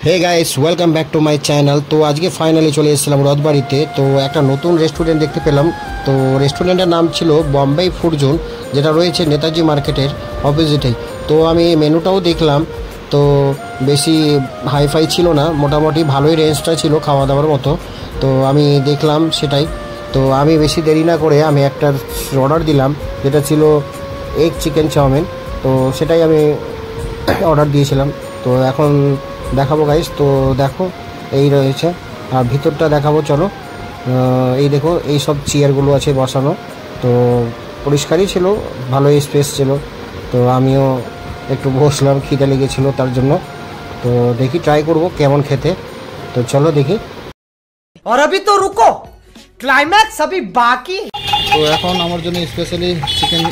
Hey guys, welcome back to my channel. তো আজকে finally চলে এসেছিলাম রথবাড়িতে। তো একটা নতুন রেস্টুরেন্ট দেখতে পেলাম। তো রেস্টুরেন্টের নাম ছিল বম্বে ফুড জোন, যেটা রয়েছে নেতাজি মার্কেটের অপোজিটেই। তো আমি মেনুটাও দেখলাম, তো বেশি হাইফাই ছিল না, মোটামুটি ভালোই রেঞ্জটা ছিল খাওয়া দাওয়ার মতো। তো আমি দেখলাম সেটাই। তো আমি বেশি দেরি না করে আমি একটা অর্ডার দিলাম, যেটা ছিল এগ চিকেন চাউমিন। তো সেটাই আমি অর্ডার দিয়েছিলাম। তো এখন দেখাবো গাইস। তো দেখো, এই রয়েছে, আর ভিতরটা দেখাবো চলো। এই দেখো, এই সব চেয়ারগুলো আছে বসানো। তো পরিষ্কারই ছিল, ভালোই স্পেস ছিল। তো আমিও একটু বসলাম, খিদে লেগেছিলো তার জন্য। তো দেখি, ট্রাই করব কেমন খেতে। তো চলো দেখি। और अभी तो रुको, क्लाइमैक्स अभी बाकी। তো এখন আমার জন্য স্পেশালি চিকেন